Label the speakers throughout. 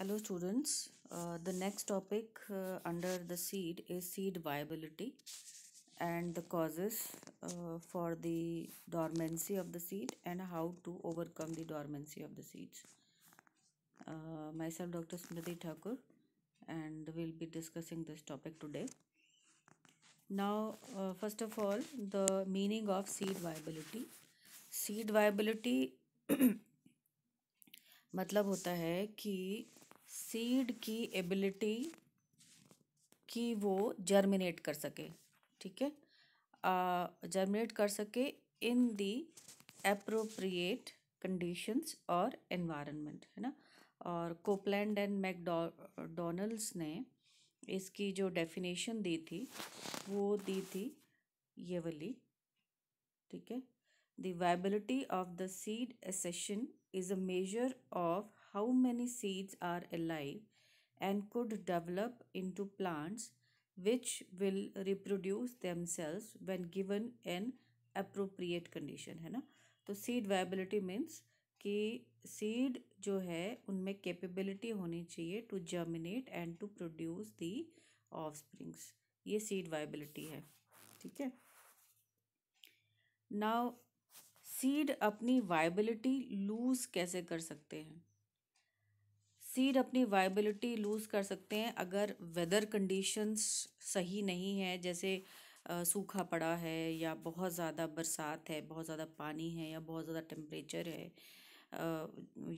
Speaker 1: Hello students. The next topic under the seed is seed viability and the causes for the dormancy of the seed and how to overcome the dormancy of the seeds. Myself Dr. Smriti Thakur and we'll be discussing this topic today. Now, first of all, the meaning of seed viability. Seed viability मतलब होता है कि seed की ability कि वो germinate कर सके, ठीक है, जर्मिनेट कर सके इन दी एप्रोप्रिएट कंडीशंस और एनवायरनमेंट, है ना। और कोपलैंड एंड मैकडोनल्ड्स ने इसकी जो डेफिनेशन दी थी वो दी थी ये वाली, ठीक है। The viability of the seed accession is a measure of how many seeds are alive and could develop into plants which will reproduce themselves when given an appropriate condition, है ना। तो seed viability means कि seed जो है उनमें capability होनी चाहिए to germinate and to produce the offsprings, ये seed viability है, ठीक है। now seed अपनी viability lose कैसे कर सकते हैं? सीड अपनी वायबिलिटी लूज़ कर सकते हैं अगर वेदर कंडीशंस सही नहीं है, जैसे सूखा पड़ा है या बहुत ज़्यादा बरसात है, बहुत ज़्यादा पानी है या बहुत ज़्यादा टेम्परेचर है,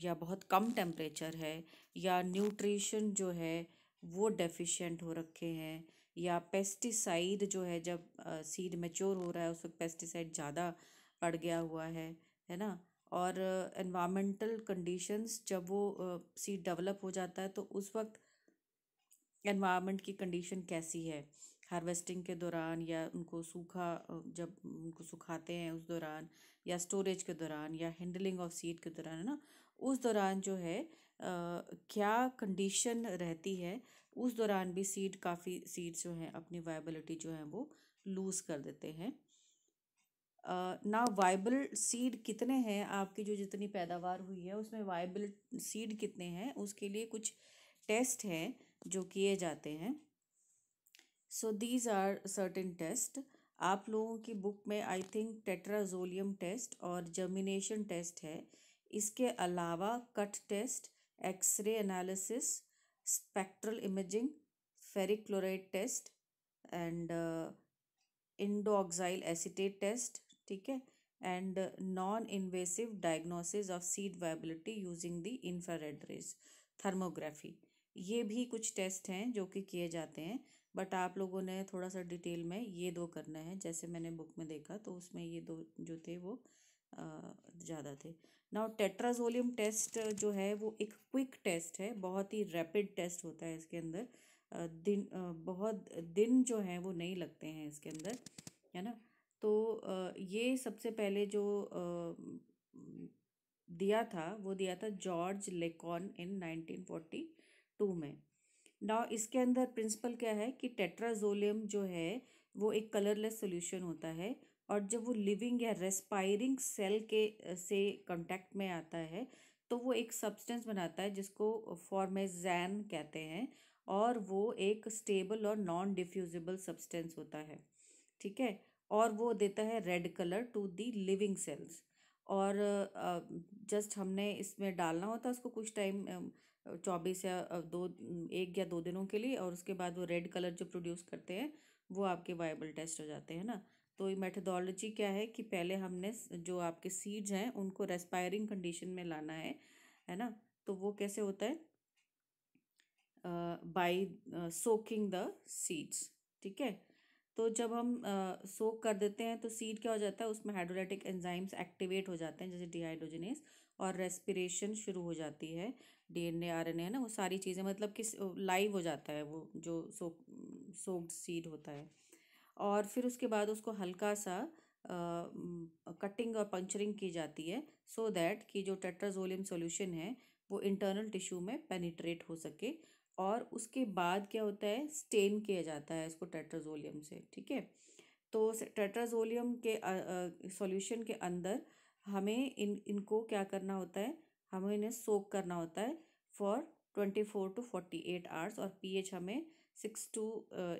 Speaker 1: या बहुत कम टेम्परेचर है, या न्यूट्रिशन जो है वो डेफिशिएंट हो रखे हैं, या पेस्टिसाइड जो है जब सीड मैच्योर हो रहा है उस वक्त पेस्टिसाइड ज़्यादा पड़ गया हुआ है ना। और एनवायरमेंटल कंडीशंस जब वो सीड डेवलप हो जाता है तो उस वक्त एनवायरनमेंट की कंडीशन कैसी है, हार्वेस्टिंग के दौरान या उनको सूखा जब उनको सुखाते हैं उस दौरान, या स्टोरेज के दौरान, या हैंडलिंग ऑफ सीड के दौरान, है ना। उस दौरान जो है क्या कंडीशन रहती है, उस दौरान भी काफ़ी सीड्स जो हैं अपनी वायबिलिटी जो है वो लूज़ कर देते हैं। ना वाइबल सीड कितने हैं, आपकी जो जितनी पैदावार हुई है उसमें वाइबल सीड कितने हैं, उसके लिए कुछ टेस्ट हैं जो किए जाते हैं। So these are certain test. आप लोगों की बुक में आई थिंक टेट्राजोलियम टेस्ट और जर्मिनेशन टेस्ट है। इसके अलावा cut test, x ray analysis, spectral imaging, ferric chloride test and indoxyl acetate test, ठीक है, and non invasive diagnosis of seed viability using the infrared rays, thermography. ये भी कुछ test हैं जो कि किए जाते हैं, बट आप लोगों ने थोड़ा सा डिटेल में ये दो करना है, जैसे मैंने बुक में देखा तो उसमें ये दो जो थे वो ज़्यादा थे। नाउ टेट्राजोलियम टेस्ट जो है वो एक क्विक टेस्ट है, बहुत ही रैपिड टेस्ट होता है इसके अंदर। बहुत दिन जो हैं वो नहीं लगते हैं इसके अंदर, है ना। तो ये सबसे पहले जो दिया था जॉर्ज लेकॉन इन 1942 में। नाउ इसके अंदर प्रिंसिपल क्या है कि टेट्राजोलियम जो है वो एक कलरलेस सॉल्यूशन होता है, और जब वो लिविंग या रेस्पायरिंग सेल के से कांटेक्ट में आता है तो वो एक सब्सटेंस बनाता है जिसको फॉर्मेजान कहते हैं, और वो एक स्टेबल और नॉन डिफ्यूजिबल सब्सटेंस होता है, ठीक है। और वो देता है red colour to the living cells. और जस्ट हमने इसमें डालना होता है उसको कुछ टाइम, 24 या 1 या 2 दिनों के लिए, और उसके बाद वो रेड कलर जो प्रोड्यूस करते हैं वो आपके वायबल टेस्ट हो जाते हैं ना। तो ये मेथडोलॉजी क्या है कि पहले हमने जो आपके सीड्स हैं उनको रेस्पायरिंग कंडीशन में लाना है ना। तो वो कैसे होता है, बाय सोकिंग द सीड्स, ठीक है। तो जब हम सोक कर देते हैं तो सीड क्या हो जाता है, उसमें हाइड्रोलाइटिक एंजाइम्स एक्टिवेट हो जाते हैं जैसे डिहाइड्रोजनेस, और रेस्पिरेशन शुरू हो जाती है, डीएनए आरएनए है ना, वो सारी चीज़ें मतलब कि लाइव हो जाता है वो जो सोक्ड सीड होता है। और फिर उसके बाद उसको हल्का सा कटिंग और पंचरिंग की जाती है, सो दैट कि जो टेट्राजोलियम सॉल्यूशन है वो इंटरनल टिश्यू में पेनिट्रेट हो सके। और उसके बाद क्या होता है, स्टेन किया जाता है इसको टेट्राजोलियम से, ठीक है। तो टेट्राजोलियम के सॉल्यूशन के अंदर हमें इनको क्या करना होता है, हमें इन्हें सोक करना होता है फॉर 24 to 48 आवर्स, और पीएच हमें 6 to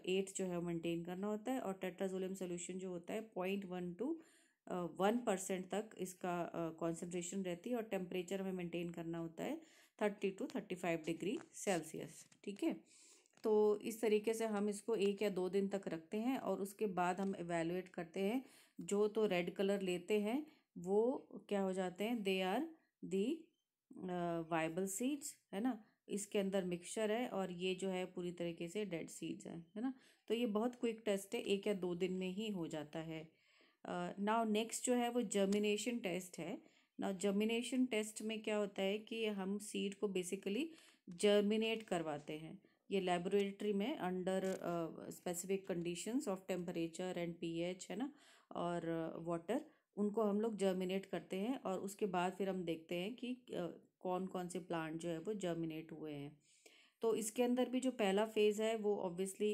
Speaker 1: 8 जो है मेंटेन करना होता है, और टेट्राजोलियम सोल्यूशन जो होता है 0.1 to 1% तक इसका कॉन्सेंट्रेशन रहती है, और टेम्परेचर हमें मेंटेन करना होता है 30 to 35 डिग्री सेल्सियस। ठीक है, तो इस तरीके से हम इसको 1 या 2 दिन तक रखते हैं, और उसके बाद हम एवेलुएट करते हैं। जो तो रेड कलर लेते हैं वो क्या हो जाते हैं, they are the viable seeds, है ना। इसके अंदर मिक्सचर है, और ये जो है पूरी तरीके से डेड सीड्स हैं, है ना। तो ये बहुत क्विक टेस्ट है, 1 या 2 दिन में ही हो जाता है। नाउ नेक्स्ट जो है वो जर्मिनेशन टेस्ट है। नाउ जर्मिनेशन टेस्ट में क्या होता है कि हम सीड को बेसिकली जर्मिनेट करवाते हैं। ये लेबोरेटरी में under specific conditions of temperature and pH, है ना, और वाटर, उनको हम लोग जर्मिनेट करते हैं, और उसके बाद फिर हम देखते हैं कि कौन कौन से प्लांट जो है वो जर्मिनेट हुए हैं। तो इसके अंदर भी जो पहला फेज़ है वो ऑब्वियसली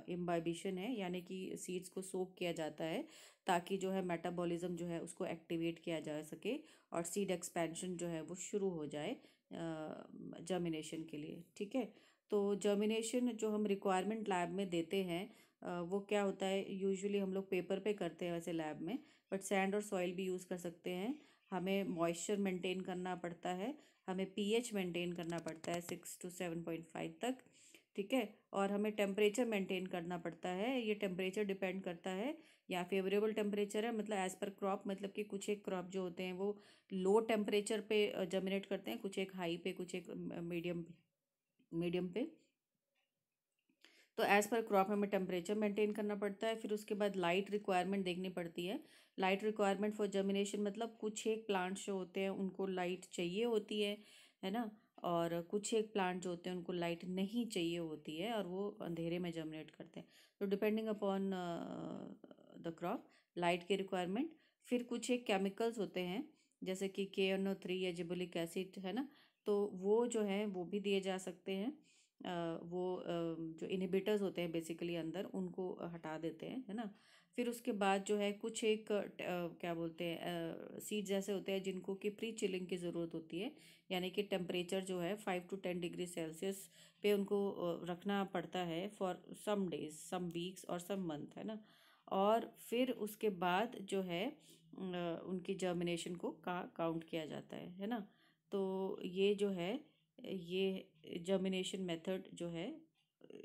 Speaker 1: इम्बाइबिशन है, यानी कि सीड्स को सोक किया जाता है ताकि जो है मेटाबॉलिज्म जो है उसको एक्टिवेट किया जा सके, और सीड एक्सपेंशन जो है वो शुरू हो जाए जर्मिनेशन के लिए। ठीक है, तो जर्मिनेशन जो हम रिक्वायरमेंट लैब में देते हैं वो क्या होता है, यूजुअली हम लोग पेपर पे करते हैं वैसे लैब में, बट सैंड और सॉइल भी यूज़ कर सकते हैं। हमें मॉइस्चर मेंटेन करना पड़ता है, हमें पीएच मेंटेन करना पड़ता है 6 to 7.5 तक। ठीक है, और हमें टेम्परेचर मेंटेन करना पड़ता है। ये टेम्परेचर डिपेंड करता है, या फेवरेबल टेम्परेचर है मतलब एज़ पर क्रॉप, मतलब कि कुछ एक क्रॉप जो होते हैं वो लो टेम्परेचर पे जर्मिनेट करते हैं, कुछ एक हाई पे, कुछ एक मीडियम पे। तो एज़ पर क्रॉप हमें टेम्परेचर मेंटेन करना पड़ता है। फिर उसके बाद लाइट रिक्वायरमेंट देखनी पड़ती है। लाइट रिक्वायरमेंट फॉर जर्मिनेशन मतलब कुछ एक प्लांट्स जो होते हैं उनको लाइट चाहिए होती है ना, और कुछ एक प्लांट जो होते हैं उनको लाइट नहीं चाहिए होती है, और वो अंधेरे में जर्मिनेट करते हैं। तो depending upon the crop, light की रिक्वायरमेंट। फिर कुछ एक केमिकल्स होते हैं जैसे कि KNO3 या जिबुलिक एसिड, है ना, तो वो जो है वो भी दिए जा सकते हैं। वो जो इनहिबिटर्स होते हैं बेसिकली अंदर, उनको हटा देते हैं, है ना। फिर उसके बाद जो है कुछ एक क्या बोलते हैं सीड्स ऐसे होते हैं जिनको कि प्री चिलिंग की ज़रूरत होती है, यानी कि टेम्परेचर जो है 5 to 10 डिग्री सेल्सियस पे उनको रखना पड़ता है for some days, some weeks और सम मंथ, है ना। और फिर उसके बाद जो है उनकी जर्मिनेशन को काउंट किया जाता है ना। तो ये जो है ये जर्मिनेशन मेथड जो है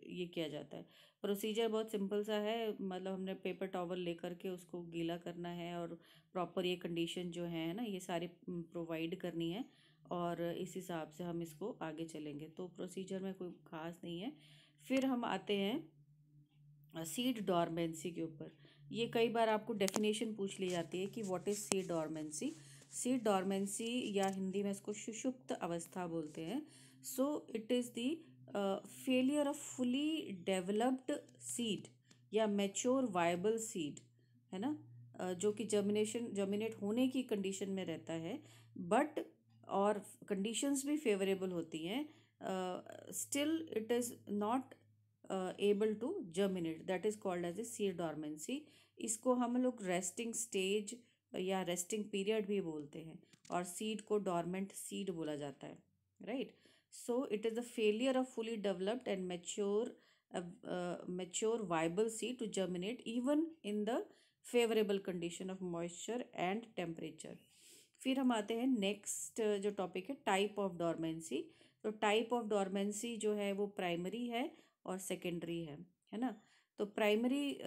Speaker 1: ये किया जाता है। प्रोसीजर बहुत सिंपल सा है, मतलब हमने पेपर टॉवल लेकर के उसको गीला करना है, और प्रॉपर ये कंडीशन जो है ना ये सारी प्रोवाइड करनी है, और इस हिसाब से हम इसको आगे चलेंगे। तो प्रोसीजर में कोई ख़ास नहीं है। फिर हम आते हैं सीड डॉर्मेंसी के ऊपर। ये कई बार आपको डेफिनेशन पूछ ली जाती है कि what is seed dormancy. Seed dormancy या हिंदी में इसको सुषुप्त अवस्था बोलते हैं। So it is the failure of fully developed seed या मैच्योर वायबल सीड, है ना, जो कि जर्मिनेट होने की कंडीशन में रहता है, बट और कंडीशंस भी फेवरेबल होती हैं, still it is not able to germinate, that is called as a seed dormancy. इसको हम लोग रेस्टिंग स्टेज या रेस्टिंग पीरियड भी बोलते हैं, और सीड को डॉर्मेंट सीड बोला जाता है, right. So it is the failure of fully developed and mature viable seed to germinate even in the favorable condition of moisture and temperature. फिर हम आते हैं नेक्स्ट जो टॉपिक है टाइप ऑफ डॉर्मेंसी। तो टाइप ऑफ डॉर्मेंसी जो है वो प्राइमरी है और सेकेंडरी है ना। तो प्राइमरी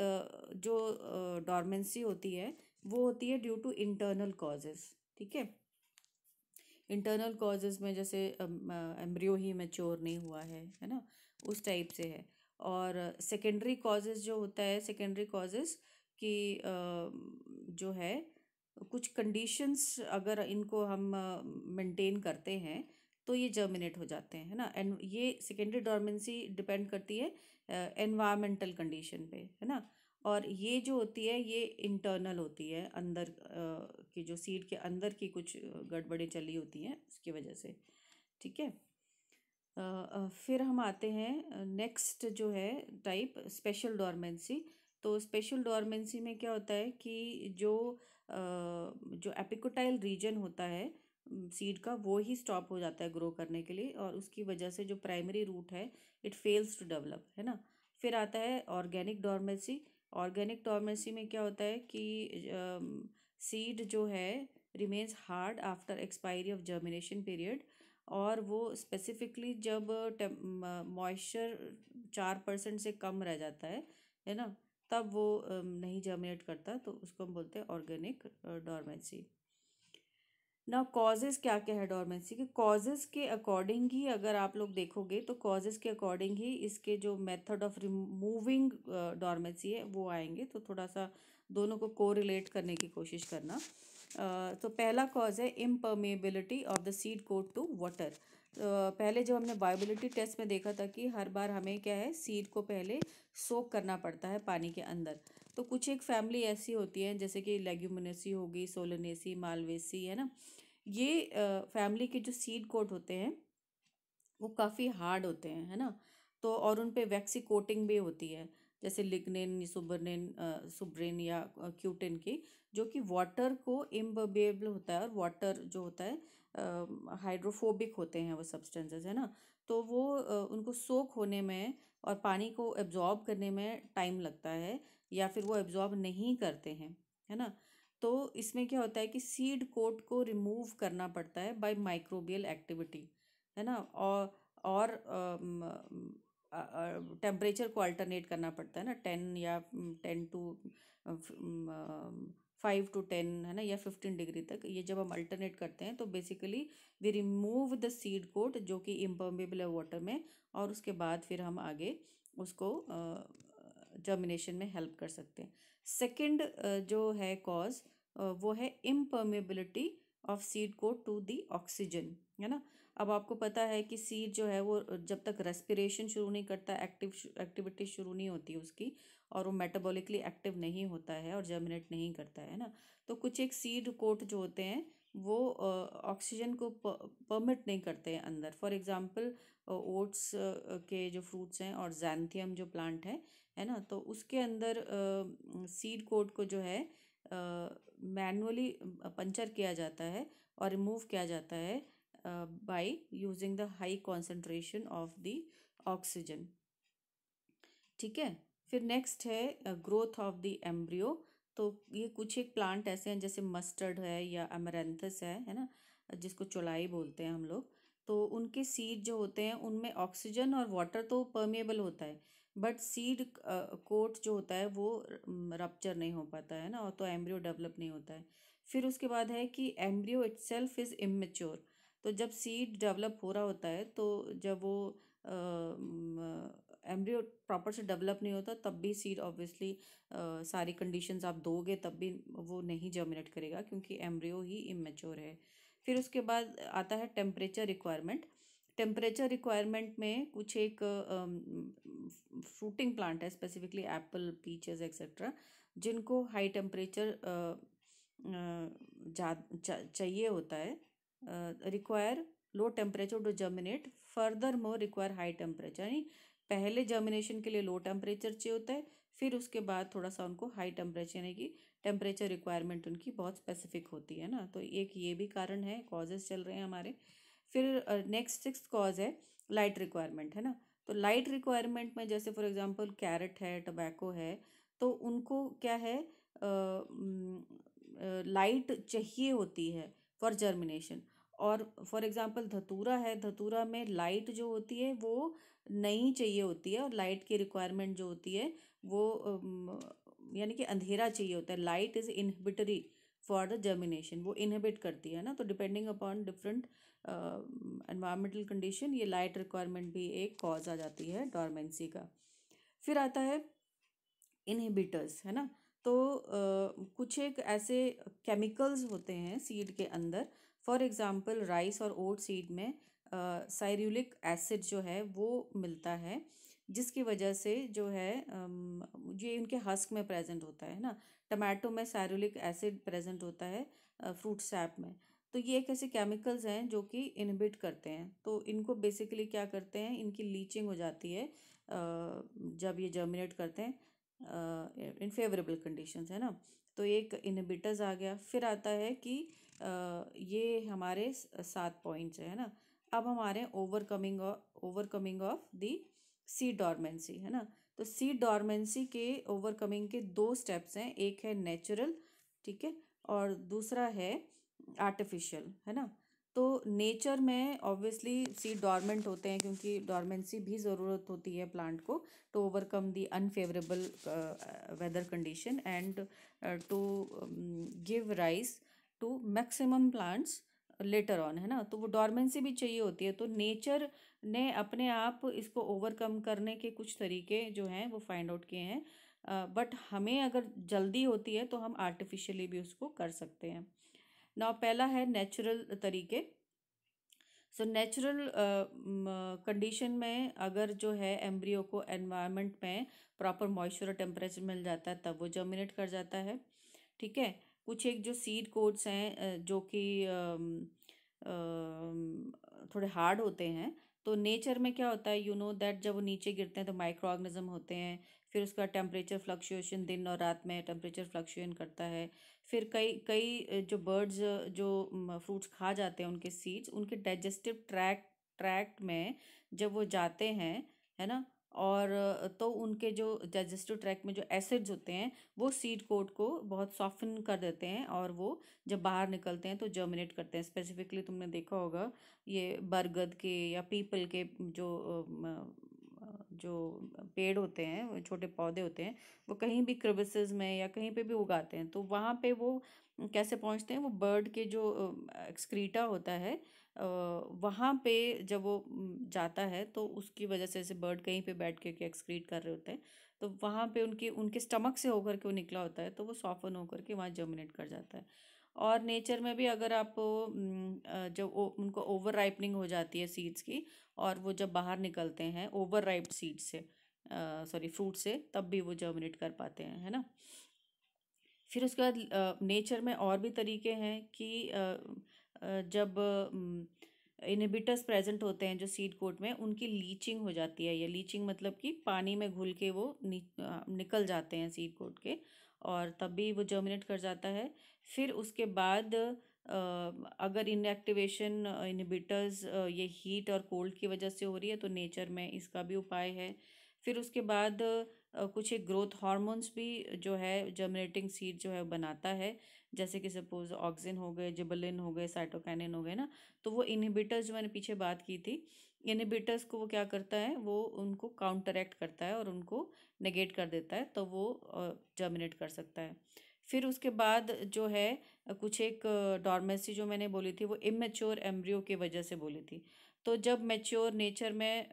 Speaker 1: जो डॉर्मेंसी होती है वो होती है ड्यू टू इंटरनल कॉजेज़। ठीक है, इंटरनल कॉजेज़ में जैसे एम्ब्रियो ही मैच्योर नहीं हुआ है ना, उस टाइप से है। और सेकेंडरी कॉजेज़ जो होता है, सेकेंडरी कॉजेज़ की जो है कुछ कंडीशंस अगर इनको हम मेंटेन करते हैं तो ये जर्मिनेट हो जाते हैं, है ना। एंड ये सेकेंडरी डॉर्मेंसी डिपेंड करती है एनवायरमेंटल कंडीशन पे, है ना। और ये जो होती है ये इंटरनल होती है, अंदर की जो सीड के अंदर की कुछ गड़बड़ें चली होती हैं उसकी वजह से। ठीक है, फिर हम आते हैं नेक्स्ट जो है टाइप स्पेशल डॉर्मेंसी। तो स्पेशल डॉर्मेंसी में क्या होता है कि जो एपिकोटाइल रीजन होता है सीड का वो ही स्टॉप हो जाता है ग्रो करने के लिए, और उसकी वजह से जो प्राइमरी रूट है इट फेल्स टू डेवलप, है ना। फिर आता है ऑर्गेनिक डोरमेंसी। ऑर्गेनिक डोरमेंसी में क्या होता है कि सीड जो है remains hard after expiry of germination period, और वो स्पेसिफिकली जब मॉइस्चर 4% से कम रह जाता है ना, तब वो नहीं जर्मिनेट करता, तो उसको हम बोलते हैं ऑर्गेनिक डोरमेंसी। ना कॉजेज़ क्या क्या है डोरमेंसी के, कॉजेज़ के अकॉर्डिंग ही अगर आप लोग देखोगे तो कॉजेज़ के अकॉर्डिंग ही इसके जो मेथड ऑफ रिमूविंग डोरमेंसी है वो आएंगे, तो थोड़ा सा दोनों को कोरिलेट करने की कोशिश करना। तो पहला कॉज है impermeability of the seed coat to water. पहले जब हमने वायबिलिटी टेस्ट में देखा था कि हर बार हमें क्या है, सीड को पहले सोक करना पड़ता है पानी के अंदर। तो कुछ एक फैमिली ऐसी होती है जैसे कि लेग्यूमिनेसी होगी, सोलेनेसी, मालवेसी, है ना। ये फैमिली के जो सीड कोट होते हैं वो काफ़ी हार्ड होते हैं, है ना। तो और उन पे वैक्सी कोटिंग भी होती है, जैसे लिग्निन, सुब्रेन या क्यूटिन की, जो कि वाटर को इम्बेबल होता है, और वाटर जो होता है हाइड्रोफोबिक होते हैं वो सब्सटेंसेस, है ना। तो वो उनको सोख होने में और पानी को एब्जॉर्ब करने में टाइम लगता है, या फिर वो एब्जॉर्ब नहीं करते हैं, है ना। तो इसमें क्या होता है कि सीड कोट को रिमूव करना पड़ता है बाय माइक्रोबियल एक्टिविटी, है ना। और टेम्परेचर को अल्टरनेट करना पड़ता है ना, 10 या 5 to 10, है ना, या 15 डिग्री तक, ये जब हम अल्टरनेट करते हैं तो basically we remove the seed coat जो कि इम्पर्मेबल है वाटर में, और उसके बाद फिर हम आगे उसको जर्मिनेशन में हेल्प कर सकते हैं। सेकंड जो है कॉज वो है impermeability of seed coat to the oxygen, है ना। अब आपको पता है कि सीड जो है वो जब तक रेस्पिरेशन शुरू नहीं करता, एक्टिविटी शुरू नहीं होती उसकी, और वो मेटाबॉलिकली एक्टिव नहीं होता है और जर्मिनेट नहीं करता है ना। तो कुछ एक सीड कोट जो होते हैं वो ऑक्सीजन को परमिट नहीं करते हैं अंदर। फॉर एग्जांपल ओट्स के जो फ्रूट्स हैं और जैंथियम जो प्लांट है ना, तो उसके अंदर सीड कोट को जो है मैनुअली पंचर किया जाता है और रिमूव किया जाता है by using the high concentration of the oxygen, ठीक है। फिर नेक्स्ट है ग्रोथ ऑफ द एम्ब्रियो। तो ये कुछ एक प्लांट ऐसे हैं जैसे मस्टर्ड है या अमरैंथस है ना, जिसको चौलाई बोलते हैं हम लोग। तो उनके सीड जो होते हैं उनमें ऑक्सीजन और वाटर तो परमेबल होता है, बट सीड कोट जो होता है वो रप्चर नहीं हो पाता है ना, और तो एम्ब्रियो डेवलप नहीं होता है। फिर उसके बाद है कि एम्ब्रियो इटसेल्फ इज़ इमेच्योर। तो जब सीड डेवलप हो रहा होता है, तो जब वो एम्ब्रियो प्रॉपर से डेवलप नहीं होता, तब भी सीड ऑब्वियसली सारी कंडीशंस आप दोगे तब भी वो नहीं जर्मिनेट करेगा, क्योंकि एम्ब्रियो ही इमेच्योर है। फिर उसके बाद आता है टेम्परेचर रिक्वायरमेंट। टेम्परेचर रिक्वायरमेंट में कुछ एक फ्रूटिंग प्लांट है, स्पेसिफिकली एप्पल, पीचेस एक्सेट्रा, जिनको हाई टेम्परेचर चाहिए होता है, require low temperature to germinate, further more require high temperature. यानी पहले जर्मिनेशन के लिए लो टेम्परेचर चाहिए होता है, फिर उसके बाद थोड़ा सा उनको हाई टेम्परेचर, यानी कि टेम्परेचर रिक्वायरमेंट उनकी बहुत स्पेसिफिक होती है ना। तो एक ये भी कारण है, कॉजेज चल रहे हैं हमारे। फिर नेक्स्ट 6th कॉज है लाइट रिक्वायरमेंट, है ना। तो लाइट रिक्वायरमेंट में जैसे फॉर एग्जांपल कैरेट है, टबैको है, तो उनको क्या है, लाइट चाहिए होती है फॉर जर्मिनेशन। और फॉर एग्जांपल धतूरा है, धतूरा में लाइट जो होती है वो नहीं चाहिए होती है, और लाइट की रिक्वायरमेंट जो होती है वो यानी कि अंधेरा चाहिए होता है। Light is inhibitory for the germination, वो इनहिबिट करती है ना। तो depending upon different environmental condition ये लाइट रिक्वायरमेंट भी एक कॉज आ जाती है डोरमेंसी का। फिर आता है इनहिबिटर्स, है ना। तो कुछ एक ऐसे केमिकल्स होते हैं सीड के अंदर, फॉर एग्जांपल राइस और ओट सीड में साइरुलिक एसिड जो है वो मिलता है, जिसकी वजह से जो है ये उनके हस्क में प्रेजेंट होता है ना। टमाटो में साइरुलिक एसिड प्रेजेंट होता है, फ्रूट सैप में। तो ये एक ऐसे केमिकल्स हैं जो कि इनहिबिट करते हैं, तो इनको बेसिकली क्या करते हैं, इनकी लीचिंग हो जाती है जब ये जर्मिनेट करते हैं इन फेवरेबल कंडीशंस, है ना। तो एक इनहिबिटर्स आ गया। फिर आता है कि ये हमारे 7 पॉइंट्स है ना। अब हमारे overcoming of the seed dormancy है ना। तो सीड डॉर्मेंसी के ओवरकमिंग के 2 स्टेप्स हैं, एक है नेचुरल, ठीक है, और दूसरा है आर्टिफिशियल, है ना। तो नेचर में ऑब्वियसली सीड डॉर्मेंट होते हैं क्योंकि डॉर्मेंसी भी ज़रूरत होती है प्लांट को to overcome the unfavourable weather condition and to give rise to maximum plants later on, है ना। तो वो डॉर्मेंसी भी चाहिए होती है। तो नेचर ने अपने आप इसको ओवरकम करने के कुछ तरीके जो हैं वो फाइंड आउट किए हैं, बट हमें अगर जल्दी होती है तो हम आर्टिफिशियली भी उसको कर सकते हैं। ना पहला है नेचुरल तरीके। सो नेचुरल कंडीशन में अगर जो है एम्ब्रियो को एनवायरनमेंट में प्रॉपर मॉइस्चर और टेम्परेचर मिल जाता है तब वो जर्मिनेट कर जाता है, ठीक है। कुछ एक जो सीड कोड्स हैं जो कि थोड़े हार्ड होते हैं। तो नेचर में क्या होता है, यू नो दैट जब वो नीचे गिरते हैं तो माइक्रो ऑर्गेनिज्म होते हैं। फिर उसका टेम्परेचर फ्लक्चुएशन, दिन और रात में टेम्परेचर फ्लक्चुएशन करता है। फिर कई कई जो बर्ड्स जो फ्रूट्स खा जाते हैं उनके सीड्स, उनके डाइजेस्टिव ट्रैक्ट में जब वो जाते हैं, है ना, और तो उनके जो डाइजेस्टिव ट्रैक्ट में जो एसिड्स होते हैं वो सीड कोट को बहुत सॉफ्टन कर देते हैं और वो जब बाहर निकलते हैं तो जर्मिनेट करते हैं। स्पेसिफिकली तुमने देखा होगा ये बरगद के या पीपल के जो पेड़ होते हैं, वो छोटे पौधे होते हैं, वो कहीं भी क्रिविसेस में या कहीं पे भी उगाते हैं। तो वहाँ पे वो कैसे पहुँचते हैं, वो बर्ड के जो एक्सक्रीटा होता है वहाँ पे जब वो जाता है तो उसकी वजह से ऐसे बर्ड कहीं पे बैठ के एक्सक्रीट कर रहे होते हैं, तो वहाँ पे उनकी उनके स्टमक से होकर के वो निकला होता है तो वो सॉफ्टन होकर के वहाँ जर्मिनेट कर जाता है। और नेचर में भी अगर आप जब उनको ओवर राइपनिंग हो जाती है सीड्स की और वो जब बाहर निकलते हैं ओवर राइप्ड सीड से, सॉरी फ्रूट से, तब भी वो जर्मिनेट कर पाते हैं, है ना। फिर उसके बाद नेचर में और भी तरीके हैं कि जब इनहिबिटर्स प्रेजेंट होते हैं जो सीड कोट में, उनकी लीचिंग हो जाती है। ये लीचिंग मतलब कि पानी में घुल के वो निकल जाते हैं सीड कोट के, और तब भी वो जर्मिनेट कर जाता है। फिर उसके बाद अगर इनएक्टिवेशन इनहिबिटर्स ये हीट और कोल्ड की वजह से हो रही है तो नेचर में इसका भी उपाय है। फिर उसके बाद कुछ एक ग्रोथ हार्मोन्स भी जो है जर्मिनेटिंग सीड जो है बनाता है, जैसे कि सपोज ऑक्सिन हो गए, जिबलिन हो गए, साइटोकाइनिन हो गए ना। तो वो इनहिबिटर्स जो मैंने पीछे बात की थी, इनहिबिटर्स को वो क्या करता है, वो उनको काउंटरैक्ट करता है और उनको नेगेट कर देता है, तो वो जर्मिनेट कर सकता है। फिर उसके बाद जो है कुछ एक डॉर्मेंसी जो मैंने बोली थी वो इमेच्योर एम्ब्रियो की वजह से बोली थी। तो जब मैच्योर नेचर में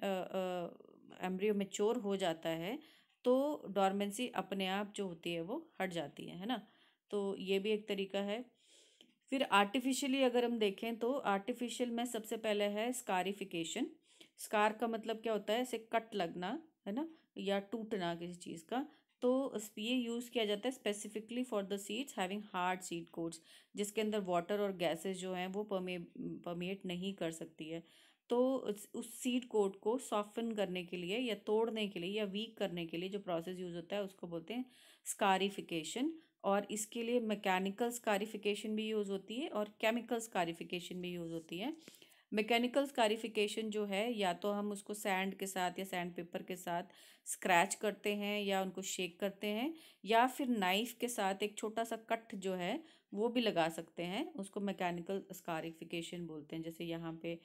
Speaker 1: एम्ब्रियो मैच्योर हो जाता है तो डॉर्मेंसी अपने आप जो होती है वो हट जाती है ना। तो ये भी एक तरीका है। फिर आर्टिफिशियली अगर हम देखें तो आर्टिफिशियल में सबसे पहले है स्कारिफिकेशन। स्कार का मतलब क्या होता है, ऐसे कट लगना, है ना, या टूटना किसी चीज़ का। तो ये यूज़ किया जाता है specifically for the seeds having hard seed quotes, जिसके अंदर वाटर और गैसेस जो हैं वो परमेट नहीं कर सकती है। तो उस सीड कोट को सॉफ्टन करने के लिए या तोड़ने के लिए या वीक करने के लिए जो प्रोसेस यूज़ होता है उसको बोलते हैं स्कारिफिकेशन। और इसके लिए मैकेनिकल स्कारिफिकेशन भी यूज़ होती है और केमिकल स्कारिफिकेशन भी यूज़ होती है। मैकेनिकल स्कारिफिकेशन जो है, या तो हम उसको सैंड के साथ या सैंड पेपर के साथ स्क्रैच करते हैं या उनको शेक करते हैं, या फिर नाइफ के साथ एक छोटा सा कट जो है वो भी लगा सकते हैं, उसको मैकेनिकल स्कारिफिकेशन बोलते हैं। जैसे यहाँ पे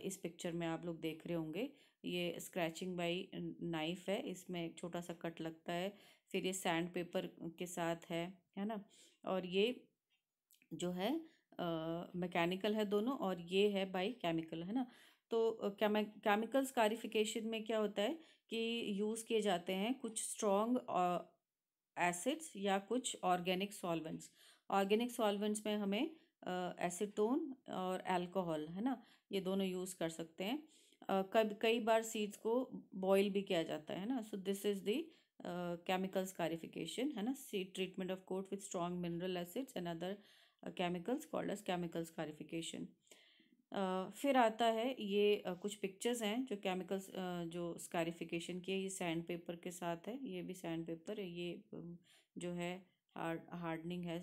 Speaker 1: इस पिक्चर में आप लोग देख रहे होंगे, ये स्क्रैचिंग बाई नाइफ है, इसमें एक छोटा सा कट लगता है। फिर ये सैंड पेपर के साथ है ना। और ये जो है मैकेनिकल है दोनों, और ये है बाई केमिकल, है ना। तो केमिकल स्कारिफिकेशन में क्या होता है कि यूज़ किए जाते हैं कुछ स्ट्रॉन्ग एसिड्स या कुछ ऑर्गेनिक सॉल्वेंट्स। ऑर्गेनिक सॉल्वेंट्स में हमें एसीटोन और अल्कोहल, है ना, ये दोनों यूज़ कर सकते हैं। कई बार सीड्स को बॉईल भी किया जाता है ना। So this is the chemical scarification, है ना, seed treatment of coat with strong mineral acids and other chemicals called as chemical scarification. फिर आता है ये कुछ पिक्चर्स हैं जो केमिकल्स जो स्कारिफिकेशन की है। ये सैंड पेपर के साथ है, ये भी सैंड पेपर है, ये जो है हार्डनिंग है,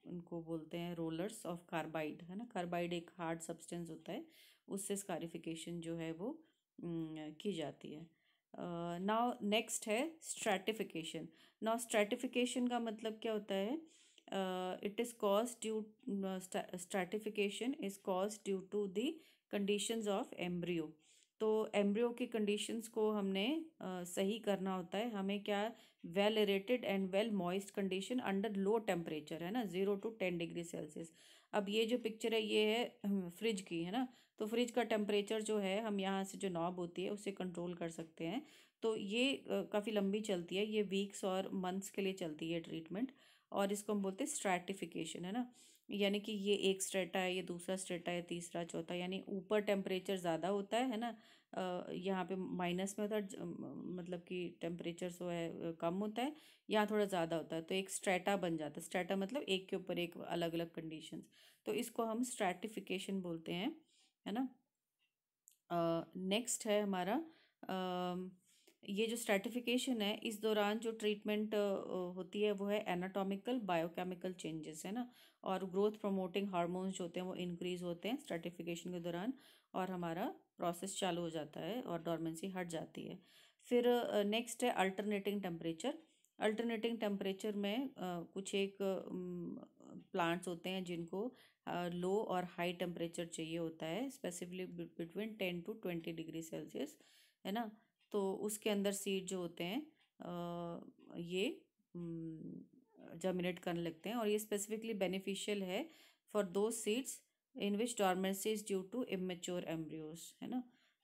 Speaker 1: उनको बोलते हैं रोलर्स ऑफ कार्बाइड, है ना। कार्बाइड एक हार्ड सब्सटेंस होता है, उससे स्कारिफिकेशन जो है वो की जाती है। नाउ नेक्स्ट है स्ट्रैटिफिकेशन। नाउ स्ट्रैटिफिकेशन का मतलब क्या होता है? It is cause due stratification is cause due to the conditions of embryo. तो एम्ब्रियो की कंडीशंस को हमने सही करना होता है। हमें क्या, well aerated and well moist condition under low temperature, है ना, 0 to 10 डिग्री सेल्सियस। अब ये जो पिक्चर है ये है फ्रिज की, है ना। तो फ्रिज का टेम्परेचर जो है हम यहाँ से जो नॉब होती है उससे कंट्रोल कर सकते हैं। तो ये काफ़ी लंबी चलती है, ये वीक्स और मंथ्स के लिए चलती है ट्रीटमेंट। और इसको हम बोलते हैं स्ट्रैटिफिकेशन, है ना। यानी कि ये एक स्ट्रेटा है, ये दूसरा स्ट्रेटा है, तीसरा चौथा, यानी ऊपर टेम्परेचर ज़्यादा होता है ना। यहाँ पे माइनस में होता है, मतलब कि टेम्परेचर जो है कम होता है, यहाँ थोड़ा ज़्यादा होता है, तो एक स्ट्रेटा बन जाता है। स्ट्रेटा मतलब एक के ऊपर एक अलग अलग कंडीशंस, तो इसको हम स्ट्रैटिफिकेशन बोलते हैं, है ना। नेक्स्ट है हमारा ये जो स्ट्रैटिफिकेशन है, इस दौरान जो ट्रीटमेंट होती है वो है एनाटॉमिकल बायोकेमिकल चेंजेस, है ना। और ग्रोथ प्रमोटिंग हार्मोन्स जो होते हैं वो इंक्रीज होते हैं स्ट्रैटिफिकेशन के दौरान, और हमारा प्रोसेस चालू हो जाता है और डोर्मेंसी हट जाती है। फिर नेक्स्ट है अल्टरनेटिंग टेम्परेचर। अल्टरनेटिंग टेम्परेचर में कुछ एक प्लांट्स होते हैं जिनको लो और हाई टेम्परेचर चाहिए होता है, specifically between 10 to 20 degree Celsius, है ना। तो उसके अंदर सीड जो होते हैं ये जर्मिनेट करने लगते हैं, और ये स्पेसिफिकली बेनिफिशियल है for the seeds in which dormancy is due to immature embryos, है ना।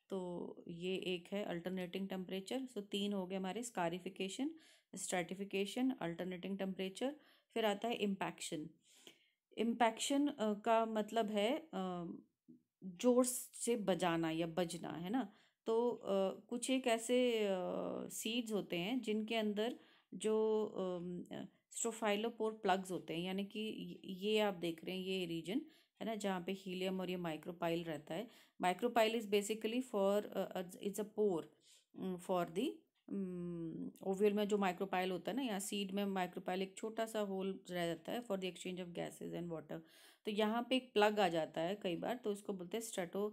Speaker 1: तो ये एक है अल्टरनेटिंग टेम्परेचर। सो तीन हो गए हमारे, स्कारिफिकेशन, स्ट्रैटिफिकेशन, अल्टरनेटिंग टेम्परेचर। फिर आता है इम्पैक्शन। इम्पैक्शन का मतलब है जोर से बजाना या बजना, है ना। तो कुछ एक ऐसे सीड्स होते हैं जिनके अंदर जो स्ट्रोफाइलोपोर प्लग्स होते हैं, यानी कि ये आप देख रहे हैं ये रीजन, है ना, जहाँ पे हीलियम और ये माइक्रोपाइल रहता है। Micropyle is basically for it's a pore for the ovule में जो माइक्रोपाइल होता है ना, यहाँ सीड में माइक्रोपाइल एक छोटा सा होल रह जाता है for the exchange of gases and water. तो यहाँ पे एक प्लग आ जाता है कई बार, तो इसको बोलते हैं स्ट्रेटो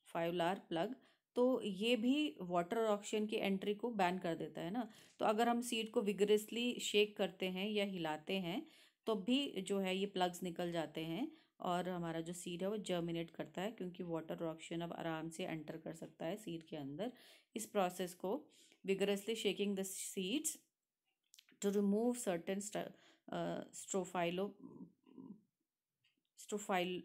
Speaker 1: फाइवलार प्लग। तो ये भी वाटर और ऑक्सीजन की एंट्री को बैन कर देता है ना। तो अगर हम सीड को विगरसली शेक करते हैं या हिलाते हैं तो भी जो है ये प्लग्स निकल जाते हैं, और हमारा जो सीड है वो जर्मिनेट करता है, क्योंकि वाटर और ऑक्सीजन अब आराम से एंटर कर सकता है सीड के अंदर। इस प्रोसेस को vigorously shaking the seeds to remove certain strophiole strophiole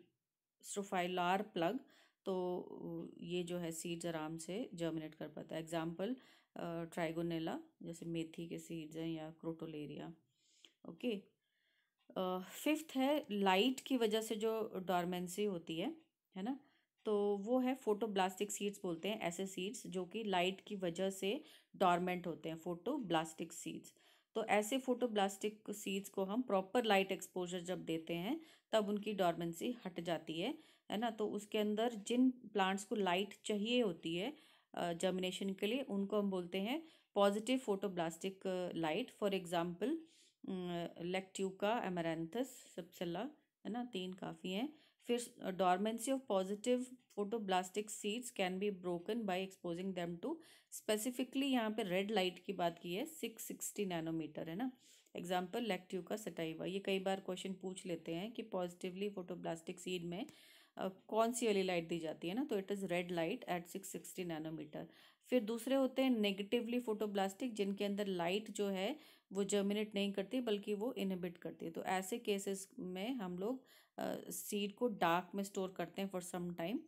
Speaker 1: strophiolar plug, तो ये जो है सीड्स आराम से जर्मिनेट कर पाता है। एग्जाम्पल ट्राइगोनेला, जैसे मेथी के सीड्स हैं, या क्रोटोलेरिया। ओके। फिफ्थ है लाइट की वजह से जो डॉर्मेंसी होती है ना। तो वो है फोटोब्लास्टिक सीड्स बोलते हैं, ऐसे सीड्स जो कि लाइट की वजह से डॉर्मेंट होते हैं, फोटोब्लास्टिक सीड्स। तो ऐसे फोटोब्लास्टिक सीड्स को हम प्रॉपर लाइट एक्सपोजर जब देते हैं तब उनकी डॉर्मेंसी हट जाती है ना। तो उसके अंदर जिन प्लांट्स को लाइट चाहिए होती है जर्मिनेशन के लिए, उनको हम बोलते हैं positive photoblastic light. For example Lactuca, Amaranthus, Capsella, है ना, तीन काफ़ी हैं। फिर dormancy of positive photoblastic seeds can be broken by exposing them to, specifically यहाँ पे रेड लाइट की बात की है, 660 नैनोमीटर, है ना। Example Lactuca sativa. ये कई बार क्वेश्चन पूछ लेते हैं कि पॉजिटिवली फोटोब्लास्टिक सीड में कौन सी वाली लाइट दी जाती है ना, तो it is red light at 660 nanometre. फिर दूसरे होते हैं नेगेटिवली फोटोब्लास्टिक, जिनके अंदर लाइट जो है वो जर्मिनेट नहीं करती बल्कि वो इनहिबिट करती है। तो ऐसे केसेस में हम लोग सीड को डार्क में स्टोर करते हैं for some time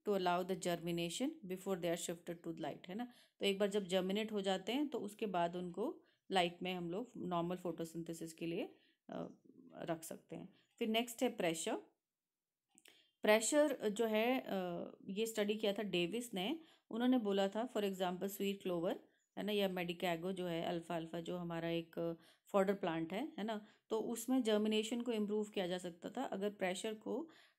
Speaker 1: to allow the germination before they are shifted to light, है ना। तो एक बार जब जर्मिनेट हो जाते हैं तो उसके बाद उनको लाइट में हम लोग नॉर्मल फोटोसिंथेसिस के लिए रख सकते हैं। फिर नेक्स्ट है प्रेशर। प्रेशर जो है ये स्टडी किया था डेविस ने। उन्होंने बोला था फॉर एग्जांपल स्वीट क्लोवर, है ना, या मेडिकैगो जो है, अल्फा अल्फा जो हमारा एक फॉडर प्लांट है ना। तो उसमें जर्मिनेशन को इम्प्रूव किया जा सकता था अगर प्रेशर को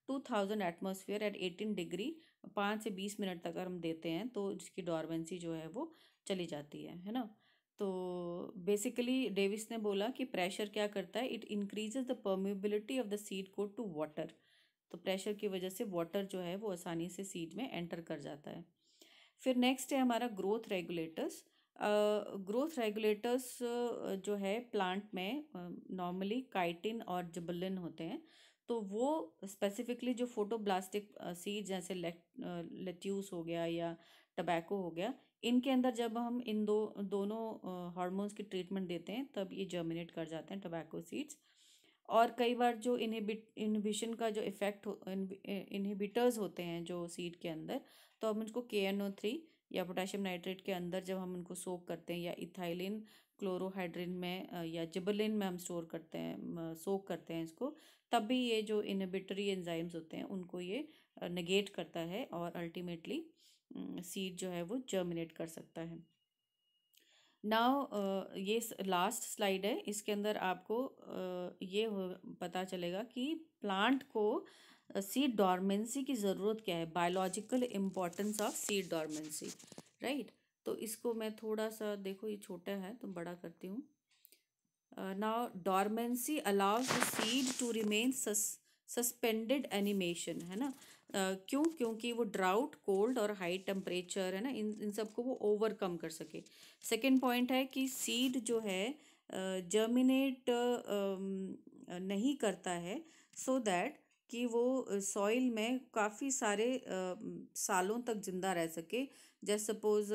Speaker 1: 2000 एटमॉस्फेयर एट 18 डिग्री 5 से 20 मिनट तक अगर हम देते हैं तो इसकी डॉर्मेंसी जो है वो चली जाती है ना। तो बेसिकली डेविस ने बोला कि प्रेशर क्या करता है, it increases the permeability of the seed coat to water. तो प्रेशर की वजह से वाटर जो है वो आसानी से सीड में एंटर कर जाता है। फिर नेक्स्ट है हमारा ग्रोथ रेगुलेटर्स। ग्रोथ रेगुलेटर्स जो है प्लांट में नॉर्मली काइटिन और जिबलिन होते हैं। तो वो स्पेसिफिकली जो फोटोब्लास्टिक सीड जैसे लेट्यूस हो गया या टबैको हो गया, इनके अंदर जब हम इन दोनों हार्मोन्स की ट्रीटमेंट देते हैं तब ये जर्मिनेट कर जाते हैं टबैको सीड्स। और कई बार जो इनहिबिशन का जो इफेक्ट इनहिबिटर्स होते हैं जो सीड के अंदर, तो हम उनको KNO3 या पोटेशियम नाइट्रेट के अंदर जब हम उनको सोक करते हैं या इथाइलिन क्लोरोहाइड्रिन में या जिबलिन में हम स्टोर करते हैं, सोक करते हैं इसको, तब भी ये जो इनहिबिटरी एंजाइम्स होते हैं उनको ये नेगेट करता है और अल्टीमेटली सीड जो है वो जर्मिनेट कर सकता है। नाउ ये लास्ट स्लाइड है, इसके अंदर आपको ये पता चलेगा कि प्लांट को सीड डॉर्मेंसी की ज़रूरत क्या है, biological importance of seed dormancy, right. तो इसको मैं थोड़ा सा, देखो ये छोटा है तो बड़ा करती हूँ। Now dormancy allows the seed to remain suspended animation, है ना। क्यों? क्योंकि वो ड्राउट, कोल्ड और हाई टेम्परेचर, है ना, इन सबको वो ओवरकम कर सके। सेकेंड पॉइंट है कि सीड जो है जर्मिनेट नहीं करता है सो दैट कि वो सॉइल में काफ़ी सारे सालों तक जिंदा रह सके। जैसे सपोज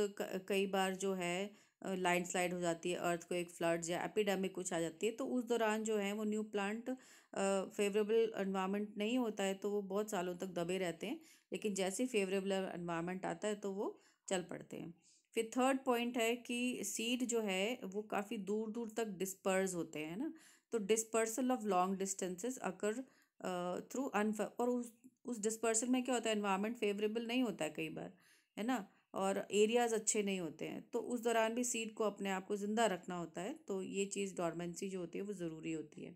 Speaker 1: कई बार जो है लैंडस्लाइड हो जाती है, अर्थक्वेक, फ्लड्स या एपिडेमिक कुछ आ जाती है, तो उस दौरान जो है वो न्यू प्लांट फेवरेबल एनवायरनमेंट नहीं होता है तो वो बहुत सालों तक दबे रहते हैं, लेकिन जैसे ही फेवरेबल एनवायरनमेंट आता है तो वो चल पड़ते हैं। फिर थर्ड पॉइंट है कि सीड जो है वो काफ़ी दूर दूर तक डिस्पर्स होते हैं ना। तो dispersal of long distances occur through और उस डिस्पर्सल में क्या होता है, एनवायरनमेंट फेवरेबल नहीं होता है कई बार, है ना, और एरियाज अच्छे नहीं होते हैं, तो उस दौरान भी सीड को अपने आप को ज़िंदा रखना होता है। तो ये चीज़ डॉर्मेंसी जो होती है वो ज़रूरी होती है।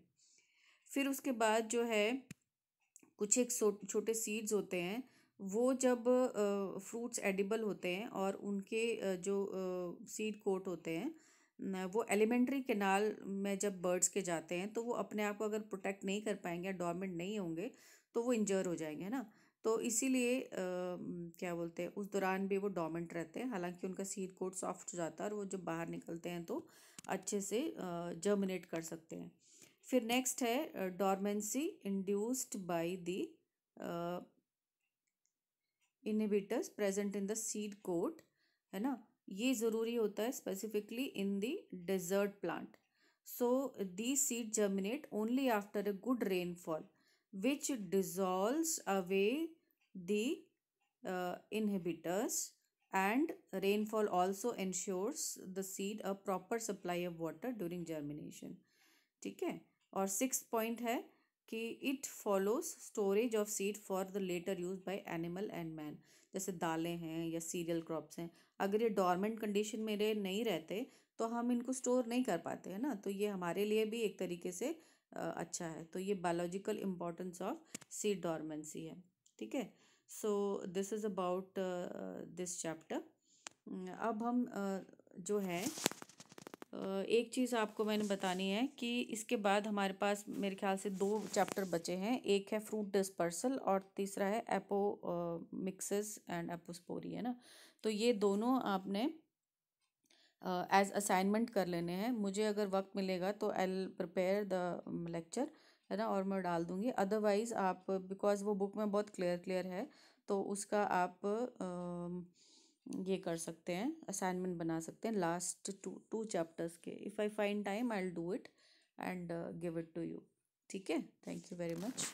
Speaker 1: फिर उसके बाद जो है कुछ एक छोटे सीड्स होते हैं, वो जब फ्रूट्स एडिबल होते हैं और उनके जो सीड कोट होते हैं वो एलिमेंट्री कैनाल में जब बर्ड्स के जाते हैं तो वो अपने आप को अगर प्रोटेक्ट नहीं कर पाएंगे, डॉर्मेंट नहीं होंगे, तो वो इंजर हो जाएंगे, है ना। तो इसीलिए क्या बोलते हैं, उस दौरान भी वो डॉर्मेंट रहते हैं, हालांकि उनका सीड कोट सॉफ्ट हो जाता है और वो जब बाहर निकलते हैं तो अच्छे से जर्मिनेट कर सकते हैं। फिर नेक्स्ट है dormancy induced by the inhibitors present in the seed coat, है ना। ये ज़रूरी होता है specifically in the desert plant. So the seed germinate only after a good rainfall which dissolves away the inhibitors, and rainfall also ensures the seed a proper supply of water during germination, ठीक है। और six point है कि it follows storage of seed for the later use by animal and man. जैसे दालें हैं या cereal crops हैं, अगर ये डॉर्मेंट कंडीशन में नहीं रहते तो हम इनको स्टोर नहीं कर पाते, है ना। तो ये हमारे लिए भी एक तरीके से अच्छा है। तो ये biological importance of seed dormancy है, ठीक है। सो this is about this chapter. अब हम जो है एक चीज़ आपको मैंने बतानी है कि इसके बाद हमारे पास मेरे ख्याल से दो चैप्टर बचे हैं, एक है फ्रूट डिस्पर्सल और तीसरा है एपो मिक्सेस एंड एपोस्पोरी, है ना। तो ये दोनों आपने एज असाइनमेंट कर लेने हैं। मुझे अगर वक्त मिलेगा तो I will prepare the lecture, है ना, और मैं डाल दूँगी। अदरवाइज़ आप, बिकॉज वो बुक में बहुत क्लियर क्लियर है, तो उसका आप ये कर सकते हैं, असाइनमेंट बना सकते हैं लास्ट टू चैप्टर्स के। If I find time I will do it and give it to you, ठीक है। Thank you very much.